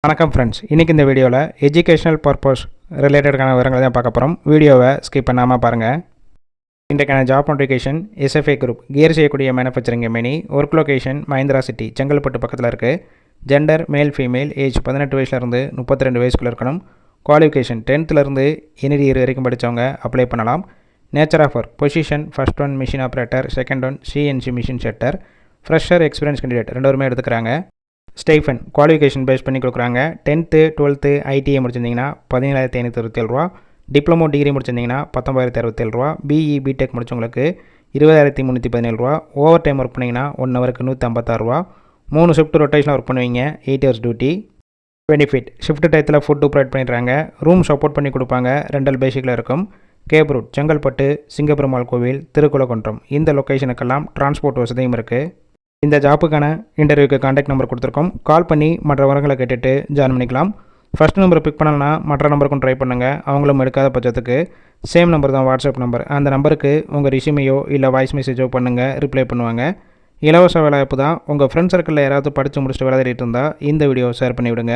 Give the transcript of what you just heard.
வணக்கம் ஃப்ரெண்ட்ஸ், இன்றைக்கி இந்த வீடியோவில் எஜுகேஷனல் பர்பஸ் ரிலேட்டடான விவரங்களை தான் பார்க்க போகிறோம். வீடியோவை ஸ்கிப் பண்ணாமல் பாருங்கள். இன்றைக்கான job notification SFI group gear செய்யக்கூடிய manufacturing company. Work location Mahindra city Chengalpattu பக்கத்தில் இருக்குது. ஜெண்டர் மேல் ஃபீமேல், ஏஜ் 18 வயசுலேருந்து 32 வயசுக்குள்ளே இருக்கணும். குவாலிஃபிகேஷன் 10th எனி இயர் வரைக்கும் படித்தவங்க அப்ளை பண்ணலாம். Nature of work position first one machine operator, second one CNC machine setter. Fresher experience candidate 2 எடுத்துக்கிறாங்க. ஸ்டைஃபன் குவாலிஃபிகேஷன் பேஸ் பண்ணி கொடுக்குறாங்க. 10th 12th ஐடிஐ முடிச்சிருந்தீங்கன்னா 17,567 ரூபா. டிப்ளமோ டிகிரி முடிச்சிருந்தீங்கன்னா 19,067 ரூபா. பிஇ பிடெக் முடிச்சவங்களுக்கு 20,317 ரூபா. Over time work பண்ணிங்கன்னா 1 ஹவருக்கு 156 ரூபா. 3 ஷிஃப்ட் ரொட்டேஷனாக ஒர்க் பண்ணுவீங்க. 8 ஹவர்ஸ் டியூட்டி. பெனிஃபிட் ஷிஃப்ட் டயத்தில் ஃபுட்டு ப்ரொவைட் பண்ணிடுறாங்க. ரூம் சப்போர்ட் பண்ணி கொடுப்பாங்க. ரெண்டல் பேசிக்கில் இருக்கும். கேப் ரூட் செங்கல்பட்டு, சிங்கப்பெருமாள் கோவில், திருக்குளக்குன்றம் இந்த லொக்கேஷனுக்கெல்லாம் டிரான்ஸ்போர்ட் வசதியும் இருக்குது. இந்த ஜாப்புக்கான இன்டர்வியூக்கு கான்டாக்ட் நம்பர் கொடுத்துருக்கோம். கால் பண்ணி மற்ற விவரங்களை கேட்டுட்டு ஜாயின் பண்ணிக்கலாம். ஃபஸ்ட் நம்பரை பிக் பண்ணலன்னா மற்ற நம்பருக்கும் ட்ரை பண்ணுங்கள். அவங்களும் எடுக்காத பட்சத்துக்கு சேம் நம்பர் தான் வாட்ஸ்அப் நம்பர். அந்த நம்பருக்கு உங்கள் ரிசியூமையோ இல்லை வாய்ஸ் மெசேஜோ பண்ணுங்கள், ரிப்ளை பண்ணுவாங்க. இலவச வேலைவாய்ப்பு தான். உங்கள் ஃப்ரெண்ட் சர்க்கிளில் யாராவது படித்து முடிச்சுட்டு வேலை தேடிட்டு இருந்தால் இந்த வீடியோ ஷேர் பண்ணிவிடுங்க.